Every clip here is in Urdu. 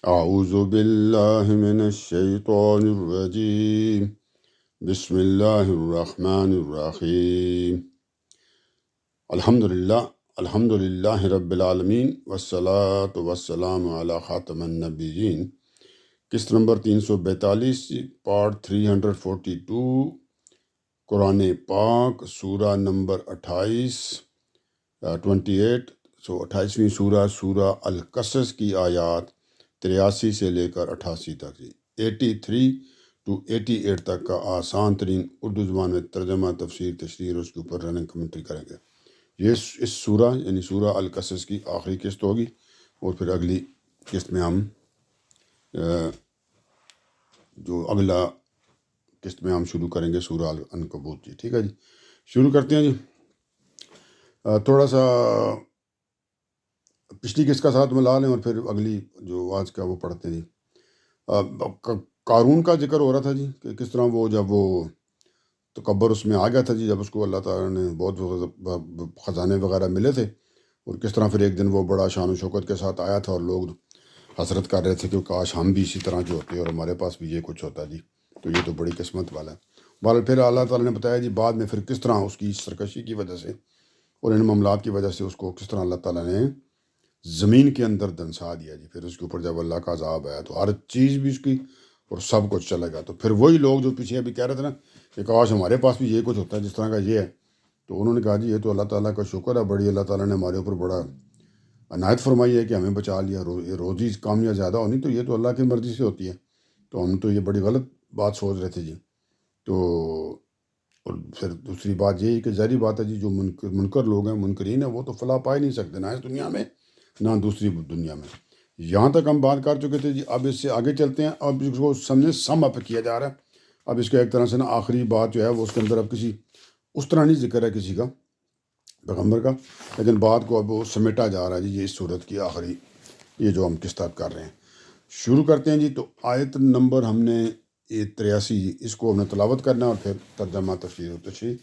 اعوذ باللہ من الشیطان الرجیم بسم اللہ الرحمن الرحیم الحمد للہ رب العالمین والصلاة والسلام علی خاتم النبیین۔ قسط نمبر 342، پارٹ 342، قرآن پاک، سورہ نمبر 28 28ویں سورہ القصص کی آیات 83 سے لے کر 88 تک، 83 to 88 تک کا آسان ترین اردو زبان میں ترجمہ، تفسیر، تشریح اور اس کے اوپر رننگ کمنٹری کریں گے۔ یہ اس سورہ یعنی سورہ القصص کی آخری قسط ہوگی، اور پھر اگلی قسط میں ہم اگلا قسط میں ہم شروع کریں گے سورہ العنکبوت جی۔ ٹھیک ہے جی، شروع کرتے ہیں جی۔ تھوڑا سا پچھلی قسط کا ساتھ ملا لیں اور پھر اگلی جو آج کا وہ پڑھتے ہیں جی۔ قارون کا ذکر ہو رہا تھا جی، کہ کس طرح جب وہ تکبر اس میں آ گیا تھا جی، جب اس کو اللہ تعالیٰ نے بہت خزانے وغیرہ ملے تھے، اور کس طرح پھر ایک دن وہ بڑا شان و شوکت کے ساتھ آیا تھا، اور لوگ حسرت کر رہے تھے کہ کاش ہم بھی اسی طرح جو ہوتے اور ہمارے پاس بھی یہ کچھ ہوتا جی، تو یہ تو بڑی قسمت والا ہے۔ بہرحال پھر اللہ تعالیٰ نے بتایا جی بعد میں پھر کس طرح اس کی سرکشی کی وجہ سے اور ان معاملات کی وجہ سے اس کو کس طرح اللہ تعالیٰ نے زمین کے اندر دنسا دیا جی۔ پھر اس کے اوپر جب اللہ کا عذاب آیا تو ہر چیز بھی اس کی اور سب کچھ چلے گا، تو پھر وہی لوگ جو پیچھے ابھی کہہ رہے تھے نا کہ کاش ہمارے پاس بھی یہ کچھ ہوتا ہے جس طرح کا یہ ہے، تو انہوں نے کہا جی یہ تو اللہ تعالیٰ کا شکر ہے، بڑی اللہ تعالیٰ نے ہمارے اوپر بڑا عنایت فرمائی ہے کہ ہمیں بچا لیا، روزی کم یا زیادہ ہونی تو یہ تو اللہ کی مرضی سے ہوتی ہے، تو ہم تو یہ بڑی غلط بات سوچ رہے تھے جی۔ تو اور پھر دوسری بات یہ ہے کہ ظاہری بات ہے جی، جو منکر لوگ ہیں، منکرین ہیں، وہ تو فلاح پا ہی نہیں سکتے، نہ اس دنیا میں نہ دوسری دنیا میں۔ یہاں تک ہم بات کر چکے تھے جی، اب اس سے آگے چلتے ہیں۔ اب اس کو سمجھے سم اپ کیا جا رہا ہے، اب اس کا ایک طرح سے نا آخری بات جو ہے وہ اس کے اندر اب کسی اس طرح نہیں ذکر ہے کسی کا پیغمبر کا، لیکن بات کو اب وہ سمیٹا جا رہا ہے جی، یہ اس صورت کی آخری یہ جو ہم قسط کر رہے ہیں۔ شروع کرتے ہیں جی۔ تو آیت نمبر ہم نے 83 اس کو ہم نے تلاوت کرنا ہے، اور پھر ترجمہ، تفسیر و تشریح،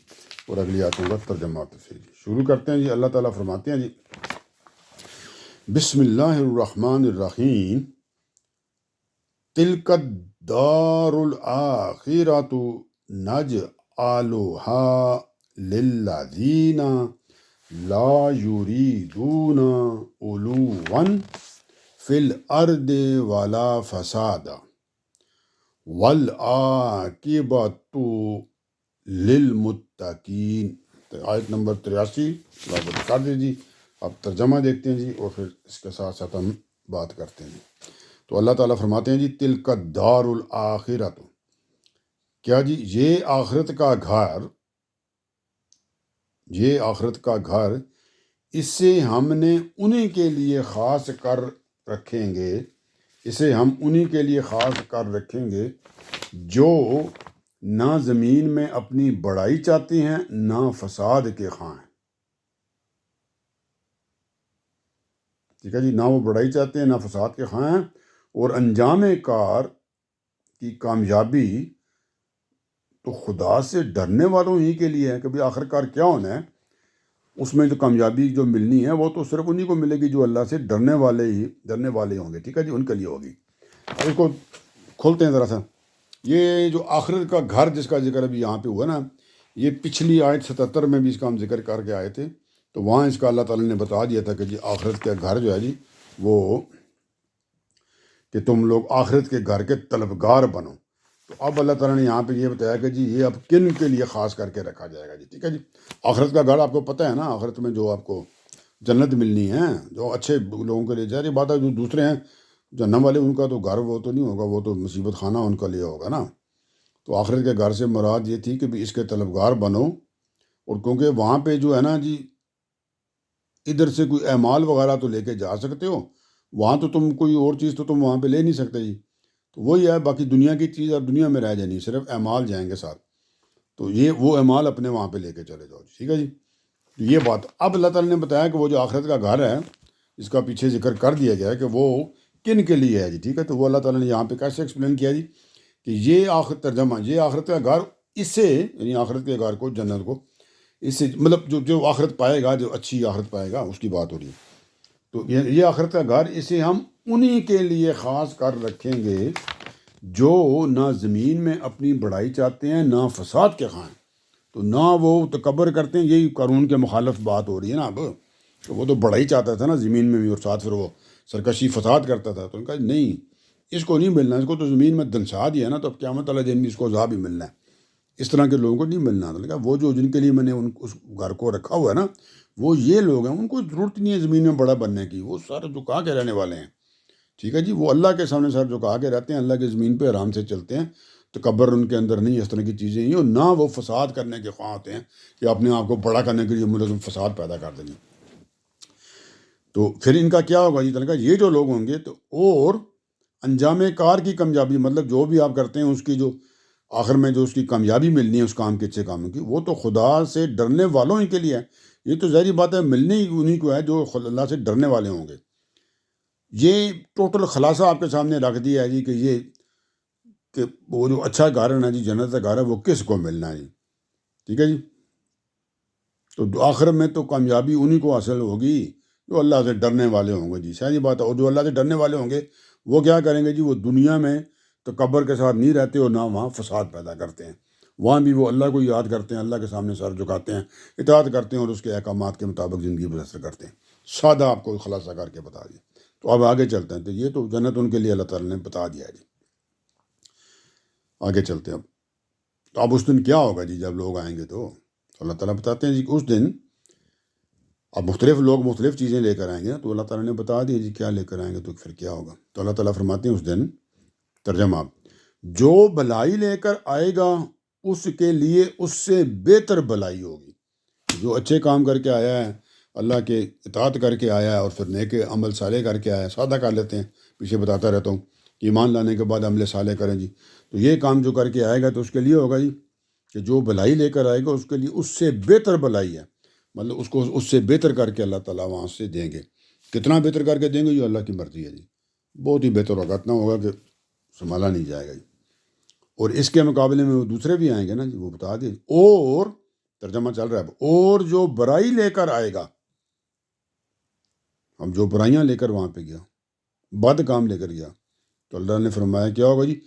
اور اگلی آیتوں کا ترجمہ و تفسیر۔ شروع کرتے ہیں جی۔ اللہ تعالیٰ فرماتے ہیں جی، بسم اللہ الرحمن الرحیم، تلک الدار الآخرۃ نجعلھا للذین لا یریدون علوا فی الارض ولا فسادا والعاقبۃ للمتقین۔ آیت نمبر 83 تلاوت کر دیجیے۔ اب ترجمہ دیکھتے ہیں جی، اور پھر اس کے ساتھ ساتھ ہم بات کرتے ہیں۔ تو اللہ تعالیٰ فرماتے ہیں جی، تلک الدار الآخرۃ، کیا جی یہ آخرت کا گھر، یہ آخرت کا گھر، اسے ہم نے انہی کے لیے خاص کر رکھیں گے، اسے ہم انہی کے لیے خاص کر رکھیں گے جو نہ زمین میں اپنی بڑائی چاہتے ہیں نہ فساد کے خواہاں ہیں۔ ٹھیک ہے جی، نہ وہ بڑائی چاہتے ہیں نہ فساد کے خواہاں ہیں، اور انجام کار کی کامیابی تو خدا سے ڈرنے والوں ہی کے لیے ہے۔ کبھی آخر کار کیا ہونا ہے، اس میں جو کامیابی جو ملنی ہے وہ تو صرف انہی کو ملے گی جو اللہ سے ڈرنے والے ہوں گے۔ ٹھیک ہے جی، ان کے لیے ہوگی۔ اب اس کو کھولتے ہیں ذرا سا۔ یہ جو آخرت کا گھر جس کا ذکر ابھی یہاں پہ ہوا نا، یہ پچھلی آیت 77 میں بھی اس کا ہم ذکر کر کے آئے تھے، تو وہاں اس کا اللہ تعالیٰ نے بتا دیا تھا کہ جی آخرت کا گھر جو ہے جی وہ کہ تم لوگ آخرت کے گھر کے طلبگار بنو۔ تو اب اللہ تعالیٰ نے یہاں پہ یہ بتایا کہ جی یہ اب کن کے لیے خاص کر کے رکھا جائے گا جی۔ ٹھیک ہے جی، آخرت کا گھر آپ کو پتہ ہے نا، آخرت میں جو آپ کو جنت ملنی ہے، جو اچھے لوگوں کے لیے، ظاہر بات ہے جو دوسرے ہیں جہنم والے، ان کا تو گھر وہ تو نہیں ہوگا، وہ تو مصیبت خانہ ان کا لیے ہوگا نا۔ تو آخرت کے گھر سے مراد یہ تھی کہ بھی اس کے طلبگار بنو، اور کیونکہ وہاں پہ جو ہے نا جی ادھر سے کوئی اعمال وغیرہ تو لے کے جا سکتے ہو، وہاں تو تم کوئی اور چیز تو تم وہاں پہ لے نہیں سکتے جی۔ تو وہی ہے، باقی دنیا کی چیز اور دنیا میں رہ جانی، صرف اعمال جائیں گے ساتھ، تو یہ وہ اعمال اپنے وہاں پہ لے کے چلے جاؤ۔ ٹھیک ہے جی، تو یہ بات اب اللہ تعالیٰ نے بتایا کہ وہ جو آخرت کا گھر ہے، اس کا پیچھے ذکر کر دیا گیا ہے کہ وہ کن کے لیے ہے جی۔ ٹھیک ہے، تو وہ اللہ تعالیٰ نے یہاں پہ کیسے ایکسپلین کیا جی کہ یہ ترجمہ، یہ آخرت کا گھر، اس سے یعنی آخرت کے گھر کو، جنت کو، اس سے مطلب جو آخرت پائے گا، جو اچھی آخرت پائے گا، اس کی بات ہو رہی ہے۔ تو یہ آخرت کا گھر، اسے ہم انہی کے لیے خاص کر رکھیں گے جو نہ زمین میں اپنی بڑائی چاہتے ہیں نہ فساد کے خواہاں، تو نہ وہ تکبر کرتے ہیں. یہی قانون کے مخالف بات ہو رہی ہے نا اب، تو وہ تو بڑائی چاہتا تھا نا زمین میں بھی، اور ساتھ پھر وہ سرکشی فساد کرتا تھا. تو ان کا نہیں، اس کو نہیں ملنا، اس کو تو زمین میں دنسا دیا نا، تو اب قیامت والے دن بھی اس کو عذاب ہی ملنا ہے. اس طرح کے لوگوں کو نہیں ملنا. تو کہا وہ جو جن کے لیے میں نے اس گھر کو رکھا ہوا ہے نا، وہ یہ لوگ ہیں، ان کو ضرورت نہیں ہے زمین میں بڑا بننے کی، وہ سارے جھکا کے رہنے والے ہیں. ٹھیک ہے جی، وہ اللہ کے سامنے سر جھکا کے رہتے ہیں، اللہ کی زمین پہ آرام سے چلتے ہیں. تکبر ان کے اندر نہیں، اس طرح کی چیزیں نہیں، اور نہ وہ فساد کرنے کے خواہاں ہوتے ہیں کہ اپنے آپ کو بڑا کرنے کے لیے ملزم فساد پیدا کر دیں گے. تو پھر ان کا کیا ہوگا جی؟ تعالیٰ یہ جو لوگ ہوں گے تو اور انجام کار کی کامیابی، مطلب جو بھی آپ کرتے ہیں اس کی جو آخر میں جو اس کی کامیابی ملنی ہے اس کام کے اچھے کاموں کی، وہ تو خدا سے ڈرنے والوں ہی کے لیے ہے. یہ تو ظاہری بات ہے، ملنی ہی انہیں کو ہے جو اللہ سے ڈرنے والے ہوں گے. یہ ٹوٹل خلاصہ آپ کے سامنے رکھ دیا ہے جی، کہ یہ کہ وہ جو اچھا گھر ہے نا جی، جنت کا گھر ہے، وہ کس کو ملنا ہے جی. ٹھیک ہے جی، تو آخر میں تو کامیابی انہیں کو حاصل ہوگی جو اللہ سے ڈرنے والے ہوں گے جی. صحیح بات ہے. اور جو اللہ سے ڈرنے والے ہوں گے وہ کیا کریں گے جی؟ وہ دنیا میں تکبر کے ساتھ نہیں رہتے اور نہ وہاں فساد پیدا کرتے ہیں. وہاں بھی وہ اللہ کو یاد کرتے ہیں، اللہ کے سامنے سر جھکاتے ہیں، اطاعت کرتے ہیں اور اس کے احکامات کے مطابق زندگی بسر کرتے ہیں. سادہ آپ کو خلاصہ کر کے بتا دیا. تو اب آگے چلتے ہیں. تو یہ تو جنت ان کے لیے اللہ تعالیٰ نے بتا دیا ہے جی. آگے چلتے ہیں. تو اب اس دن کیا ہوگا جی جب لوگ آئیں گے؟ تو اللہ تعالیٰ بتاتے ہیں جی کہ اس دن اب مختلف لوگ مختلف چیزیں لے کر آئیں گے. تو اللہ تعالیٰ نے بتا دیا جی کیا لے کر آئیں گے. تو پھر کیا ہوگا؟ تو اللہ تعالیٰ فرماتے ہیں اس دن، ترجمہ، جو بھلائی لے کر آئے گا اس کے لیے اس سے بہتر بھلائی ہوگی. جو اچھے کام کر کے آیا ہے، اللہ کے اطاعت کر کے آیا ہے، اور پھر نیک عمل صالح کر کے آیا ہے. سادہ کر لیتے ہیں، پیچھے بتاتا رہتا ہوں کہ ایمان لانے کے بعد عمل صالح کریں جی. تو یہ کام جو کر کے آئے گا تو اس کے لیے ہوگا جی کہ جو بھلائی لے کر آئے گا اس کے لیے اس سے بہتر بھلائی ہے. مطلب اس کو اس سے بہتر کر کے اللہ تعالیٰ وہاں سے دیں گے. کتنا بہتر کر کے دیں گے یہ اللہ کی مرضی ہے جی. بہت ہی بہتر ہوگا، اتنا ہوگا کہ سنبھالا نہیں جائے گا جی. اور اس کے مقابلے میں وہ دوسرے بھی آئیں گے نا جی، وہ بتا دیں. اور ترجمہ چل رہا ہے، اور جو برائی لے کر آئے گا. ہم جو برائیاں لے کر وہاں پہ گیا، بد کام لے کر گیا، تو اللہ نے فرمایا کیا ہوگا جی؟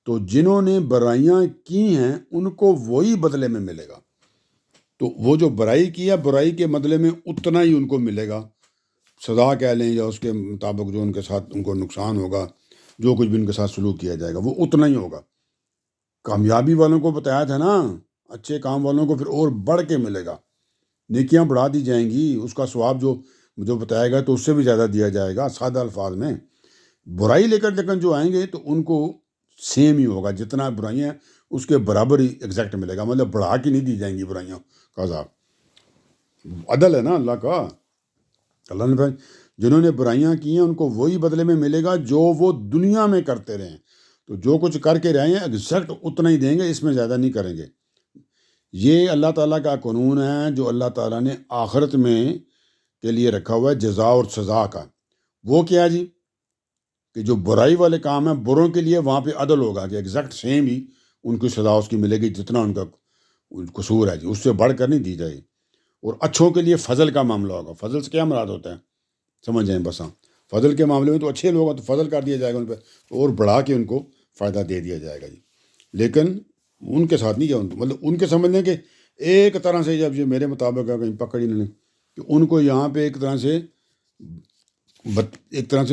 تو جنہوں نے برائیاں کی ہیں ان کو وہی بدلے میں ملے گا. تو وہ جو برائی کی ہے، برائی کے بدلے میں اتنا ہی ان کو ملے گا. سزا کہہ لیں یا اس کے مطابق جو ان کے ساتھ ان کو نقصان ہوگا، جو کچھ بھی ان کے ساتھ سلوک کیا جائے گا وہ اتنا ہی ہوگا. کامیابی والوں کو بتایا تھا نا، اچھے کام والوں کو پھر اور بڑھ کے ملے گا. نیکیاں بڑھا دی جائیں گی، اس کا ثواب جو بتائے گا تو اس سے بھی زیادہ دیا جائے گا. سادہ الفاظ میں برائی لے کر لیکن جو آئیں گے تو ان کو سیم ہی ہوگا، جتنا برائیاں اس کے برابر ہی ایگزیکٹ ملے گا. مطلب بڑھا کے نہیں دی جائیں گی برائیوں کا عذاب. عدل ہے نا اللہ کا. اللہ نے بھائی جنہوں نے برائیاں کی ہیں ان کو وہی بدلے میں ملے گا جو وہ دنیا میں کرتے رہے ہیں. تو جو کچھ کر کے رہے ہیں ایگزیکٹ اتنا ہی دیں گے، اس میں زیادہ نہیں کریں گے. یہ اللہ تعالیٰ کا قانون ہے جو اللہ تعالیٰ نے آخرت میں کے لیے رکھا ہوا ہے، جزا اور سزا کا. وہ کیا جی؟ کہ جو برائی والے کام ہیں بروں کے لیے وہاں پہ عدل ہوگا کہ ایگزیکٹ سیم ہی ان کی سزا اس کی ملے گی جتنا ان کا قصور ہے جی، اس سے بڑھ کر نہیں دی جائے. اور اچھوں کے لیے فضل کا معاملہ ہوگا. فضل سے کیا مراد ہوتا ہے سمجھ جائیں بس. ہاں، فضل کے معاملے میں تو اچھے لوگ ہیں تو فضل کر دیا جائے گا ان پہ، اور بڑھا کے ان کو فائدہ دے دیا جائے گا جی. لیکن ان کے ساتھ نہیں کیا، مطلب ان کے سمجھ لیں کہ ایک طرح سے جب یہ میرے مطابق ہے کہیں پکڑ ہی نہیں کہ ان کو یہاں پہ ایک طرح سے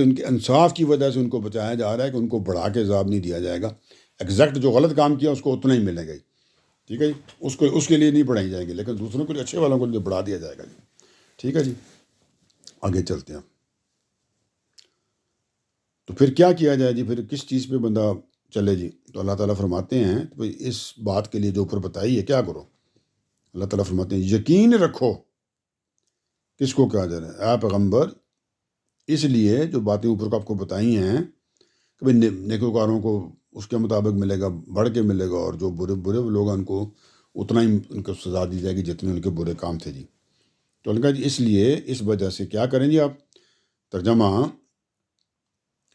ان کے انصاف کی وجہ سے ان کو بچایا جا رہا ہے کہ ان کو بڑھا کے عذاب نہیں دیا جائے گا. ایگزیکٹ جو غلط کام کیا اس کو اتنا ہی ملے گا. ٹھیک ہے جی، اس کے لیے نہیں بڑھائی جائے گی، لیکن دوسروں کے اچھے والوں کو لیے بڑھا دیا جائے گا جی. ٹھیک ہے جی، آگے چلتے ہیں. تو پھر کیا کیا جائے جی؟ پھر کس چیز پہ بندہ چلے جی؟ تو اللہ تعالیٰ فرماتے ہیں تو بھائی اس بات کے لیے جو اوپر بتائی ہے کیا کرو. اللہ تعالیٰ فرماتے ہیں یقین رکھو. کس کو کہا جا رہا ہے؟ اے پیغمبر، اس لیے جو باتیں اوپر کو آپ کو بتائی ہیں کہ بھائی نیکوکاروں کو اس کے مطابق ملے گا، بڑھ کے ملے گا، اور جو برے لوگ ہیں ان کو اتنا ہی ان کو سزا دی جائے گی جتنے ان کے برے کام تھے جی. تو ان کا جی اس لیے اس وجہ سے کیا کریں جی آپ؟ ترجمہ،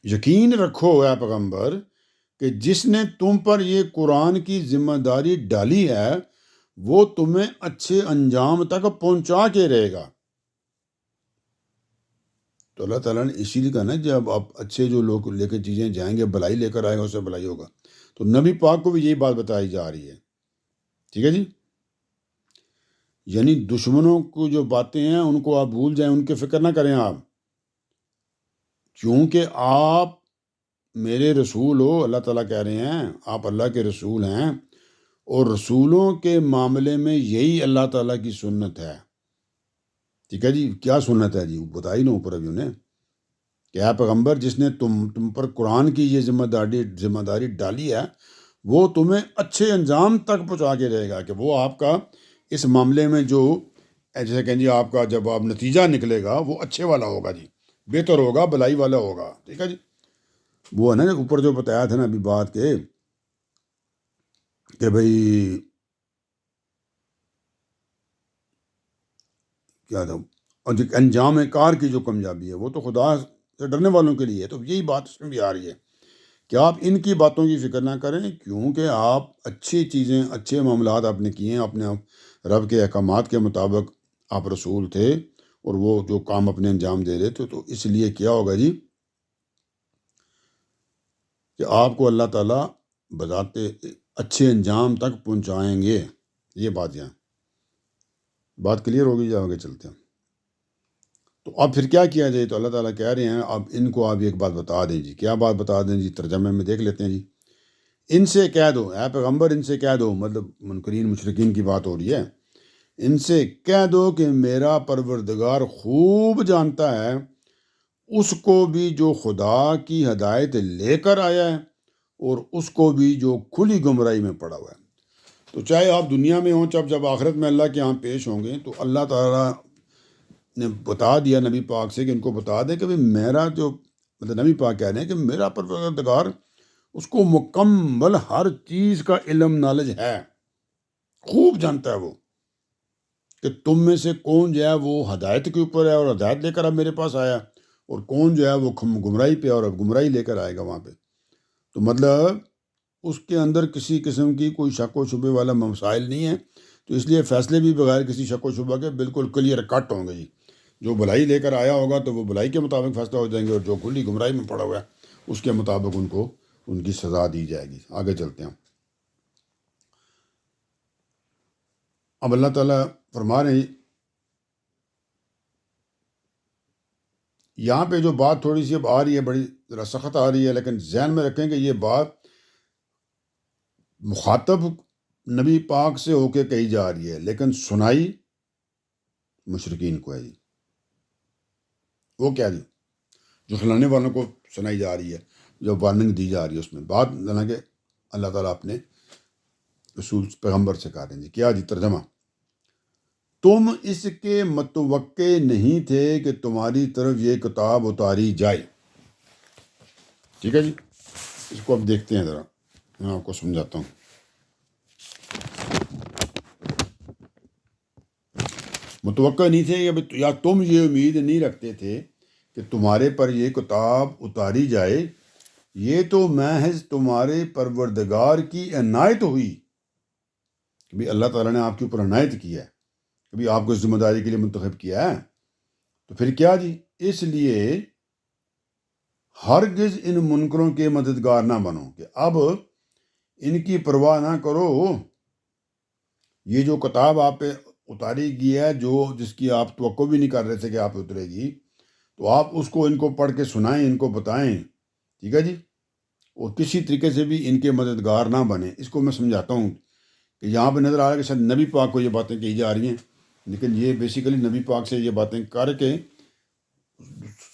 یقین رکھو اے پیغمبر کہ جس نے تم پر یہ قرآن کی ذمہ داری ڈالی ہے وہ تمہیں اچھے انجام تک پہنچا کے رہے گا. تو اللہ تعالیٰ نے اسی لیے کہا نا جب آپ اچھے جو لوگ لے کے چیزیں جائیں گے بھلائی لے کر آئے گا اس سے بھلائی ہوگا. تو نبی پاک کو بھی یہی بات بتائی جا رہی ہے. ٹھیک ہے جی. یعنی دشمنوں کو جو باتیں ہیں ان کو آپ بھول جائیں، ان کی فکر نہ کریں آپ، کیونکہ آپ میرے رسول ہو. اللہ تعالیٰ کہہ رہے ہیں آپ اللہ کے رسول ہیں، اور رسولوں کے معاملے میں یہی اللہ تعالیٰ کی سنت ہے. ٹھیک ہے جی. کیا سنت ہے جی؟ بتائی نا اوپر ابھی انہیں کہ اے پیغمبر جس نے تم پر قرآن کی یہ ذمہ داری ڈالی ہے وہ تمہیں اچھے انجام تک پہنچا کے رہے گا، کہ وہ آپ کا اس معاملے میں جو جیسے کہیں جی آپ کا جب آپ نتیجہ نکلے گا وہ اچھے والا ہوگا جی، بہتر ہوگا، بھلائی والا ہوگا. ٹھیک ہے جی. وہ ہے نا اوپر جو بتایا تھا نا ابھی بات کہ بھائی کیا تھا، اور جو انجام کار کی جو کامیابی ہے وہ تو خدا سے ڈرنے والوں کے لیے ہے. تو یہی بات اس میں بھی آ رہی ہے کہ آپ ان کی باتوں کی فکر نہ کریں، کیونکہ آپ اچھی چیزیں، اچھے معاملات آپ نے کیے ہیں، اپنے رب کے احکامات کے مطابق آپ رسول تھے، اور وہ جو کام اپنے انجام دے رہے تھے. تو اس لیے کیا ہوگا جی کہ آپ کو اللہ تعالیٰ بذاتے اچھے انجام تک پہنچائیں گے. یہ بات یہاں بات کلیئر ہوگی جا آگے چلتے ہیں. تو اب پھر کیا کیا جائے؟ تو اللہ تعالیٰ کہہ رہے ہیں اب ان کو آپ ایک بات بتا دیں جی. کیا بات بتا دیں جی؟ ترجمے میں دیکھ لیتے ہیں جی. ان سے کہہ دو، اے پیغمبر ان سے کہہ دو، مطلب منکرین مشرکین کی بات ہو رہی ہے. ان سے کہہ دو کہ میرا پروردگار خوب جانتا ہے اس کو بھی جو خدا کی ہدایت لے کر آیا ہے، اور اس کو بھی جو کھلی گمراہی میں پڑا ہوا ہے. تو چاہے آپ دنیا میں ہوں، جب آخرت میں اللہ کے ہاں پیش ہوں گے، تو اللہ تعالیٰ نے بتا دیا نبی پاک سے کہ ان کو بتا دیں کہ میرا جو مطلب نبی پاک کہہ رہے ہیں کہ میرا پروردگار اس کو مکمل ہر چیز کا علم نالج ہے، خوب جانتا ہے وہ کہ تم میں سے کون جو ہے وہ ہدایت کے اوپر ہے اور ہدایت لے کر اب میرے پاس آیا، اور کون جو ہے وہ گمراہی پہ اور اب گمراہی لے کر آئے گا وہاں پہ. تو مطلب اس کے اندر کسی قسم کی کوئی شک و شبے والا مسائل نہیں ہے. تو اس لیے فیصلے بھی بغیر کسی شک و شبہ کے بالکل کلیئر کٹ ہوں گے جی. جو بھلائی لے کر آیا ہوگا تو وہ بھلائی کے مطابق فیصلہ ہو جائیں گے، اور جو کھلی گمراہی میں پڑا ہوا ہے اس کے مطابق ان کو ان کی سزا دی جائے گی. آگے چلتے ہیں. اب اللہ تعالیٰ فرما رہے ہیں یہاں پہ جو بات تھوڑی سی اب آ رہی ہے، بڑی ذرا سخت آ رہی ہے، لیکن ذہن میں رکھیں کہ یہ بات مخاطب نبی پاک سے ہو کے کہی جا رہی ہے، لیکن سنائی مشرکین کو ہے جی. وہ کیا جی؟ جو کھلانے والوں کو سنائی جا رہی ہے، جو وارننگ دی جا رہی ہے، اس میں بات کہ اللہ تعالیٰ اپنے رسول پیغمبر سے کہہ رہے ہیں جی. کیا جی ترجمہ؟ تم اس کے متوقع نہیں تھے کہ تمہاری طرف یہ کتاب اتاری جائے. ٹھیک ہے جی. اس کو اب دیکھتے ہیں ذرا، میں آپ کو سمجھاتا ہوں. متوقع نہیں تھے یا تم یہ امید نہیں رکھتے تھے کہ تمہارے پر یہ کتاب اتاری جائے. یہ تو محض تمہارے پروردگار کی عنایت ہوئی کہ بھی اللہ تعالیٰ نے آپ کے اوپر عنایت کی ہے، کبھی آپ کو اس ذمہ داری کے لیے منتخب کیا ہے. تو پھر کیا جی؟ اس لیے ہرگز ان منکروں کے مددگار نہ بنو، کہ اب ان کی پرواہ نہ کرو. یہ جو کتاب آپ پہ اتاری گئی ہے، جس کی آپ توقع بھی نہیں کر رہے تھے کہ آپ اترے گی، تو آپ اس کو ان کو پڑھ کے سنائیں، ان کو بتائیں. ٹھیک ہے جی. اور کسی طریقے سے بھی ان کے مددگار نہ بنیں. اس کو میں سمجھاتا ہوں کہ یہاں پہ نظر آ رہا ہے کہ شاید نبی پاک کو یہ باتیں کہی جا رہی ہیں، لیکن یہ بیسیکلی نبی پاک سے یہ باتیں کر کے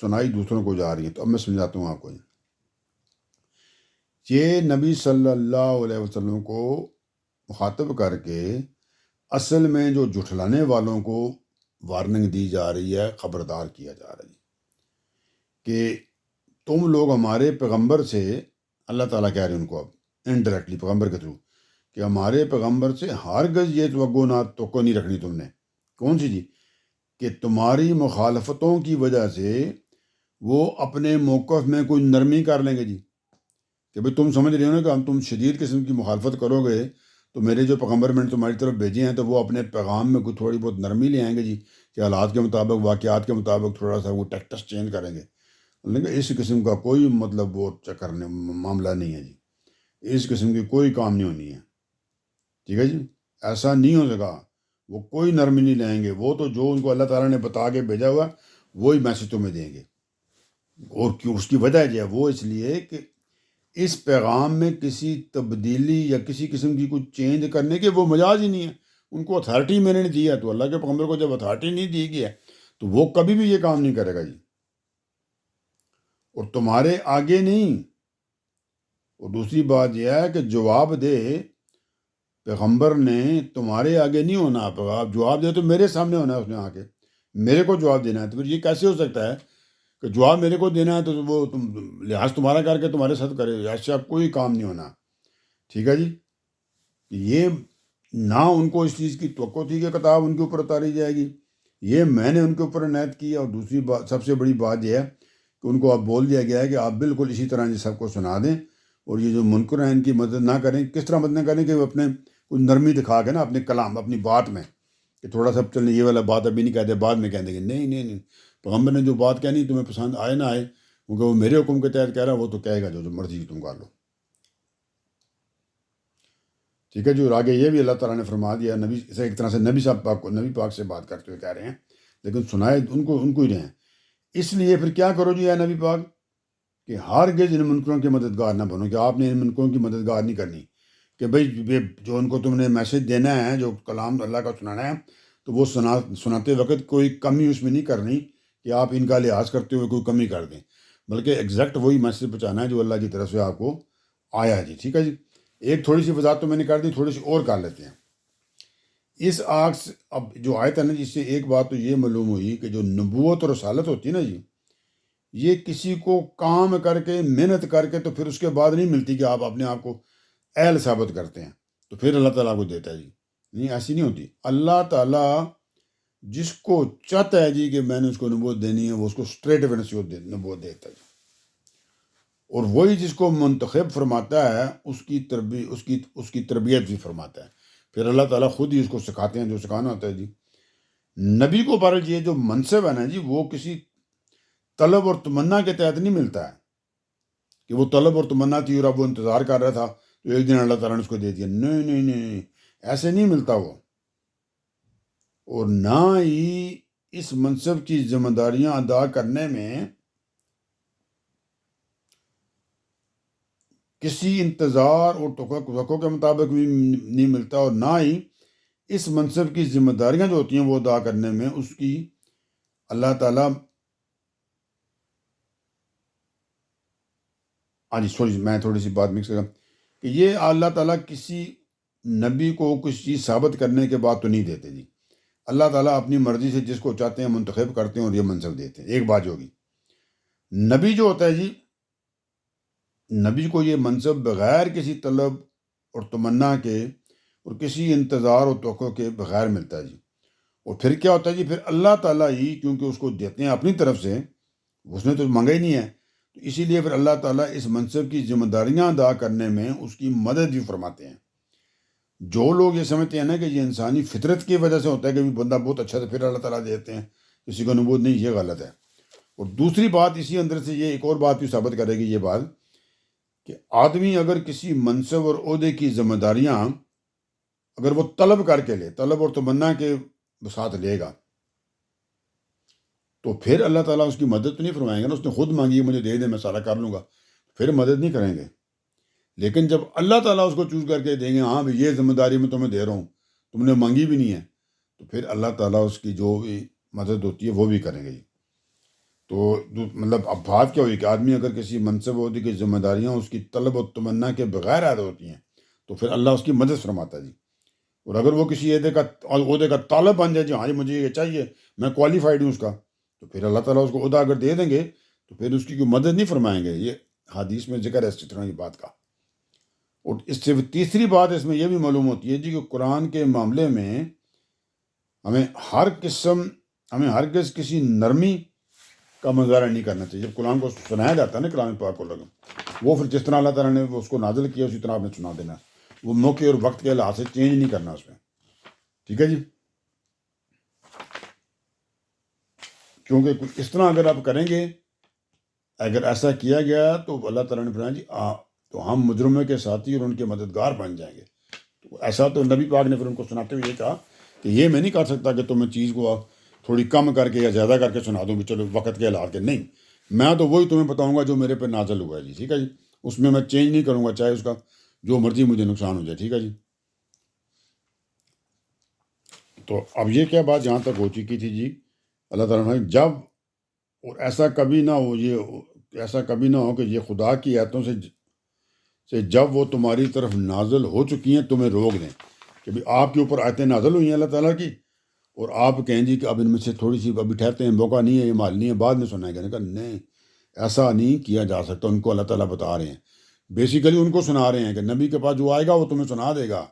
سنائی دوسروں کو جا رہی ہیں. تو اب میں سمجھاتا ہوں آپ کو. یہ نبی صلی اللہ علیہ وسلم کو مخاطب کر کے اصل میں جو جھٹلانے والوں کو وارننگ دی جا رہی ہے، خبردار کیا جا رہا ہے کہ تم لوگ ہمارے پیغمبر سے، اللہ تعالیٰ کہہ رہے ہیں ان کو اب انڈائریکٹلی پیغمبر کے تھرو، کہ ہمارے پیغمبر سے ہرگز یہ توقع نہیں رکھنی تم نے. کون سی جی؟ کہ تمہاری مخالفتوں کی وجہ سے وہ اپنے موقف میں کوئی نرمی کر لیں گے جی. کہ بھئی تم سمجھ رہے ہو نا کہ تم شدید قسم کی مخالفت کرو گے، تو میرے جو پیغمبر میں نے تمہاری طرف بھیجے ہیں تو وہ اپنے پیغام میں کوئی تھوڑی بہت نرمی لے آئیں گے جی، کہ حالات کے مطابق واقعات کے مطابق تھوڑا سا وہ ٹیکٹس چینج کریں گے، لیکن اس قسم کا کوئی مطلب وہ چکر معاملہ نہیں ہے جی، اس قسم کی کوئی کام نہیں ہونی ہے، ٹھیک ہے جی، ایسا نہیں ہو سکا، وہ کوئی نرمی نہیں لیں گے، وہ تو جو ان کو اللہ تعالیٰ نے بتا کے بھیجا ہوا وہی میسج تمہیں دیں گے، اور کیوں اس کی وجہ جو ہے وہ اس لیے کہ اس پیغام میں کسی تبدیلی یا کسی قسم کی کچھ چینج کرنے کے وہ مجاز ہی نہیں ہے، ان کو اتھارٹی میں نے نہیں دی ہے، تو اللہ کے پیغمبر کو جب اتھارٹی نہیں دی گئی ہے تو وہ کبھی بھی یہ کام نہیں کرے گا جی، اور تمہارے آگے نہیں، اور دوسری بات یہ ہے کہ جواب دے پیغمبر نے تمہارے آگے نہیں ہونا، جواب دے تو میرے سامنے ہونا ہے، اس نے آ کے میرے کو جواب دینا ہے، تو پھر یہ کیسے ہو سکتا ہے کہ جواب میرے کو دینا ہے تو وہ لحاظ تمہارا کر کے تمہارے ساتھ کرے، ایسے اب کوئی کام نہیں ہونا، ٹھیک ہے جی، یہ نہ ان کو اس چیز کی توقع تھی کہ کتاب ان کے اوپر اتاری جائے گی، یہ میں نے ان کے اوپر عنایت کی، اور دوسری بات سب سے بڑی بات یہ ہے کہ ان کو اب بول دیا گیا ہے کہ آپ بالکل اسی طرح یہ سب کو سنا دیں، اور یہ جو منکر ہیں ان کی مدد نہ کریں، کس طرح مدد نہ کریں کہ وہ اپنے کوئی نرمی دکھا کے نا اپنے کلام اپنی بات میں کہ تھوڑا سا چلیں یہ والا بات ابھی نہیں کہتے، بعد میں کہہ دیں گے، نہیں نہیں نہیں، پیغمبر نے جو بات کہنی تمہیں پسند آئے نہ آئے، کیونکہ وہ میرے حکم کے تحت کہہ رہا ہے، وہ تو کہے گا جو مرضی تم کر لو، ٹھیک ہے جی، اور آگے یہ بھی اللہ تعالیٰ نے فرما دیا، نبی اسے ایک طرح سے نبی صاحب پاک کو نبی پاک سے بات کرتے ہوئے کہہ رہے ہیں، لیکن سنائے ان کو ہی رہے ہیں، اس لیے پھر کیا کرو جی اے نبی پاک کہ ہرگز ان منکروں کے مددگار نہ بنو، کہ آپ نے ان منکروں کی مددگار نہیں کرنی، کہ بھئی جو ان کو تم نے میسج دینا ہے، جو کلام اللہ کا سنانا ہے، تو وہ سناتے وقت کوئی کمی اس میں نہیں کرنی کہ آپ ان کا لحاظ کرتے ہوئے کوئی کمی کر دیں، بلکہ ایگزیکٹ وہی میسج پہنچانا ہے جو اللہ کی طرف سے آپ کو آیا ہے جی، ٹھیک ہے جی، ایک تھوڑی سی وضاحت تو میں نے کر دی، تھوڑی سی اور کر لیتے ہیں اس آگ سے۔ اب جو آیت ہے نا، جس سے ایک بات تو یہ معلوم ہوئی کہ جو نبوت اور رسالت ہوتی ہے نا جی، یہ کسی کو کام کر کے محنت کر کے تو پھر اس کے بعد نہیں ملتی کہ آپ اپنے آپ کو اہل ثابت کرتے ہیں تو پھر اللہ تعالیٰ کو دیتا ہے جی، نہیں، ایسی نہیں ہوتی، اللہ تعالیٰ جس کو چاہتا ہے جی کہ میں نے اس کو نبوت دینی ہے، وہ اس کو اسٹریٹ اوے نبوت دیتا ہے جی، اور وہی جس کو منتخب فرماتا ہے اس کی تربیت بھی فرماتا ہے، پھر اللہ تعالیٰ خود ہی اس کو سکھاتے ہیں جو سکھانا ہوتا ہے جی۔ نبی کو بہرحال یہ جو منصب ہے نا جی، وہ کسی طلب اور تمنا کے تحت نہیں ملتا ہے کہ وہ طلب اور تمنا تھی اور اب وہ انتظار کر رہا تھا تو ایک دن اللہ تعالیٰ نے اس کو دے دیا، نہیں نہیں نہیں، ایسے نہیں ملتا وہ، اور نہ ہی اس منصب کی ذمہ داریاں ادا کرنے میں کسی انتظار اور توقع کے مطابق بھی نہیں ملتا، اور نہ ہی اس منصب کی ذمہ داریاں جو ہوتی ہیں وہ ادا کرنے میں اس کی اللہ تعالیٰ سوری میں تھوڑی سی بات مکس کر کہ یہ اللہ تعالیٰ کسی نبی کو کچھ چیز ثابت کرنے کے بعد تو نہیں دیتے جی، اللہ تعالیٰ اپنی مرضی سے جس کو چاہتے ہیں منتخب کرتے ہیں اور یہ منصب دیتے ہیں، ایک بات جو ہوگی نبی جو ہوتا ہے جی، نبی کو یہ منصب بغیر کسی طلب اور تمنا کے اور کسی انتظار اور توقع کے بغیر ملتا ہے جی، اور پھر کیا ہوتا ہے جی، پھر اللہ تعالیٰ ہی کیونکہ اس کو دیتے ہیں اپنی طرف سے، اس نے تو مانگا ہی نہیں ہے، تو اسی لیے پھر اللہ تعالیٰ اس منصب کی ذمہ داریاں ادا کرنے میں اس کی مدد بھی فرماتے ہیں۔ جو لوگ یہ سمجھتے ہیں نا کہ یہ انسانی فطرت کی وجہ سے ہوتا ہے کہ بندہ بہت اچھا تھا پھر اللہ تعالیٰ دیتے ہیں کسی کو نبوت نہیں، یہ غلط ہے، اور دوسری بات اسی اندر سے یہ ایک اور بات بھی ثابت کرے گی یہ بات کہ آدمی اگر کسی منصب اور عہدے کی ذمہ داریاں اگر وہ طلب کر کے لے، طلب اور تمنا کے ساتھ لے گا، تو پھر اللہ تعالیٰ اس کی مدد تو نہیں فرمائیں گے نا، اس نے خود مانگی مجھے دے دے میں سارا کر لوں گا، پھر مدد نہیں کریں گے، لیکن جب اللہ تعالیٰ اس کو چوز کر کے دیں گے، ہاں بھی یہ ذمہ داری میں تمہیں دے رہا ہوں، تم نے مانگی بھی نہیں ہے، تو پھر اللہ تعالیٰ اس کی جو بھی مدد ہوتی ہے وہ بھی کریں گے جی۔ تو مطلب اب بات کیا ہوئی کہ آدمی اگر کسی منصب عہدے کی ذمہ داریاں اس کی طلب و تمنا کے بغیر ادا ہوتی ہیں تو پھر اللہ اس کی مدد فرماتا ہے جی، اور اگر وہ کسی عہدے کا طالب بن جائے جی، ہاں جی مجھے یہ چاہیے، میں کوالیفائڈ ہوں اس کا، تو پھر اللہ تعالیٰ اس کو عہدہ اگر دے دیں گے تو پھر اس کی کوئی مدد نہیں فرمائیں گے، یہ حدیث میں ذکر ہے اس طرح کی بات کا۔ اور اس سے تیسری بات اس میں یہ بھی معلوم ہوتی ہے جی کہ قرآن کے معاملے میں ہمیں ہرگز کسی نرمی کا مظاہرہ نہیں کرنا چاہیے۔ جب قرآن کو سنایا جاتا ہے نا کلام پاک کو وہ پھر جس طرح اللہ تعالیٰ نے اس کو نازل کیا اسی طرح آپ نے سنا دینا، وہ موقع اور وقت کے لحاظ سے چینج نہیں کرنا اس میں، ٹھیک ہے جی۔ کیونکہ کچھ اس طرح اگر آپ کریں گے، اگر ایسا کیا گیا تو اللہ تعالیٰ نے فرمایا جی تو ہم مجرموں کے ساتھی اور ان کے مددگار بن جائیں گے۔ تو ایسا تو نبی پاک نے پھر ان کو سناتے ہوئے یہ کہا کہ یہ میں نہیں کر سکتا کہ تمہیں چیز کو تھوڑی کم کر کے یا زیادہ کر کے سنا دوں بھی چلو وقت کے حالات کے، نہیں، میں تو وہی تمہیں بتاؤں گا جو میرے پہ نازل ہوا ہے جی، ٹھیک ہے جی، اس میں چینج نہیں کروں گا، چاہے اس کا جو مرضی مجھے نقصان ہو جائے، ٹھیک ہے جی۔ تو اب یہ کیا بات جہاں تک ہو چکی تھی جی، اللہ تعالیٰ نے جب، اور ایسا کبھی نہ ہو کہ یہ خدا کی آیتوں سے جب وہ تمہاری طرف نازل ہو چکی ہیں تمہیں روک دیں، کہ بھی آپ کے اوپر آیتیں نازل ہوئی ہیں اللہ تعالیٰ کی، اور آپ کہیں جی کہ اب ان میں سے تھوڑی سی ابھی ٹھہرتے ہیں، موقع نہیں ہے، یہ مال نہیں ہے، بعد میں سنائیں گے، کہا نہیں، ایسا نہیں کیا جا سکتا۔ ان کو اللہ تعالیٰ بتا رہے ہیں، بیسیکلی ان کو سنا رہے ہیں کہ نبی کے پاس جو آئے گا وہ تمہیں سنا دے گا۔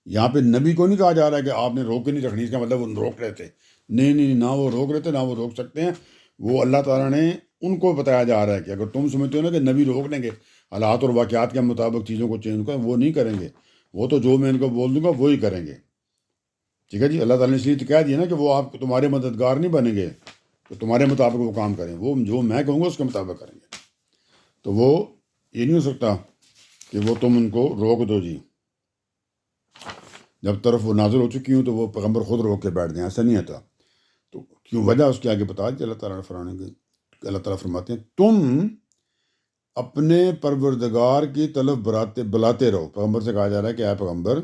یہاں پہ نبی کو نہیں کہا جا رہا ہے کہ آپ نے روک کے نہیں رکھنی، اس کا مطلب وہ روک رہے تھے، نہیں نہیں، نہ وہ روک رہے تھے نہ وہ روک سکتے ہیں۔ وہ اللہ تعالیٰ نے ان کو بتایا جا رہا ہے کہ اگر تم سمجھتے ہو نا کہ نبی روک لیں گے حالات اور واقعات کے مطابق چیزوں کو چینج کریں، وہ نہیں کریں گے، وہ تو جو میں ان کو بول دوں گا وہی کریں گے، ٹھیک ہے جی۔ اللہ تعالیٰ نے اس لیے تو کہہ دیا نا کہ وہ آپ تمہارے مددگار نہیں بنیں گے تو تمہارے مطابق وہ کام کریں، وہ جو میں کہوں گا اس کے مطابق کریں گے۔ تو وہ یہ نہیں ہو سکتا کہ وہ تم ان کو روک دو جی، جب طرف وہ نازل ہو چکی ہوں تو وہ پیغمبر خود روک کے بیٹھ دیں، ایسا نہیں ہوتا۔ تو کیوں وجہ اس کے آگے بتا دی اللہ تعالیٰ نے اللہ تعالیٰ فرماتے ہیں تم اپنے پروردگار کی طرف بلاتے رہو۔ پیغمبر سے کہا جا رہا ہے کہ اے پیغمبر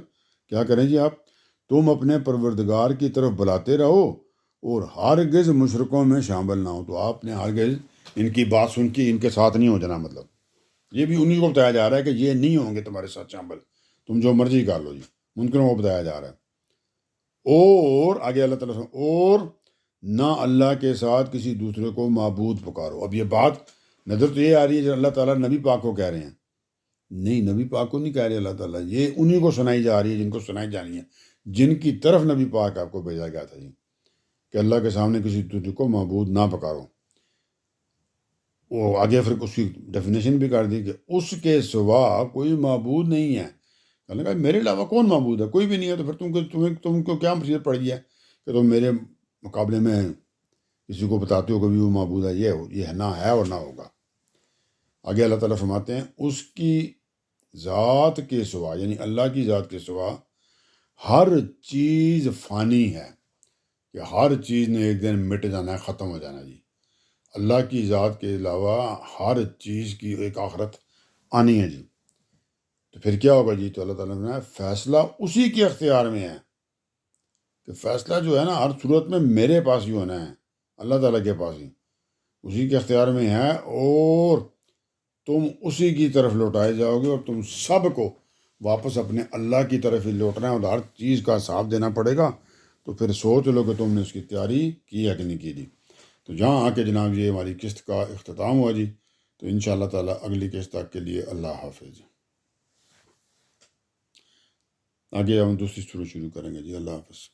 کیا کریں جی، آپ تم اپنے پروردگار کی طرف بلاتے رہو اور ہرگز مشرکوں میں شامل نہ ہو۔ تو آپ نے ہرگز ان کی بات سن کے ان کے ساتھ نہیں ہو جانا، مطلب یہ بھی انہیں کو بتایا جا رہا ہے کہ یہ نہیں ہوں گے تمہارے ساتھ شامل، تم جو مرضی کر لو جی، منکروں کو بتایا جا رہا ہے۔ اور آگے اللہ تعالیٰ اور نہ اللہ کے ساتھ کسی دوسرے کو معبود پکارو۔ اب یہ بات نظر تو یہ آ رہی ہے جو اللہ تعالیٰ نبی پاک کو کہہ رہے ہیں، نہیں، نبی پاک کو نہیں کہہ رہے اللہ تعالیٰ، یہ انہیں کو سنائی جا رہی ہے جن کو سنائی جانی ہے، جن کی طرف نبی پاک آپ کو بھیجا گیا تھا جی، کہ اللہ کے سامنے کسی دوسرے کو معبود نہ پکارو۔ وہ آگے پھر اس کی ڈیفینیشن بھی کر دی کہ اس کے سوا کوئی معبود نہیں ہے۔ اللہ نے کہا میرے علاوہ کون معبود ہے، کوئی بھی نہیں ہے، تو پھر تم کو کیا مصیبت پڑ گیا کہ تم میرے مقابلے میں کسی کو بتاتے ہو کہ بھی وہ معبود ہے، یہ نہ ہے اور نہ ہوگا۔ آگے اللہ تعالیٰ فرماتے ہیں اس کی ذات کے سوا، یعنی اللہ کی ذات کے سوا ہر چیز فانی ہے، کہ ہر چیز نے ایک دن مٹ جانا ہے، ختم ہو جانا جی۔ اللہ کی ذات کے علاوہ ہر چیز کی ایک آخرت آنی ہے جی۔ تو پھر کیا ہوگا جی؟ تو اللہ تعالیٰ نے فیصلہ اسی کے اختیار میں ہے، کہ فیصلہ جو ہے نا ہر صورت میں میرے پاس ہی ہونا ہے، اللہ تعالیٰ کے پاس ہی، اسی کے اختیار میں ہے، اور تم اسی کی طرف لوٹائے جاؤ گے، اور تم سب کو واپس اپنے اللہ کی طرف ہی لوٹنا ہے، اور ہر چیز کا حساب دینا پڑے گا۔ تو پھر سوچ لو کہ تم نے اس کی تیاری کی ہے کہ نہیں کی جی۔ تو جہاں آ کے جناب یہ ہماری قسط کا اختتام ہوا جی، تو انشاءاللہ تعالیٰ اگلی قسط تک کے لیے اللہ حافظ۔ آگے ہم دوسری شروع کریں گے جی، اللہ حافظ۔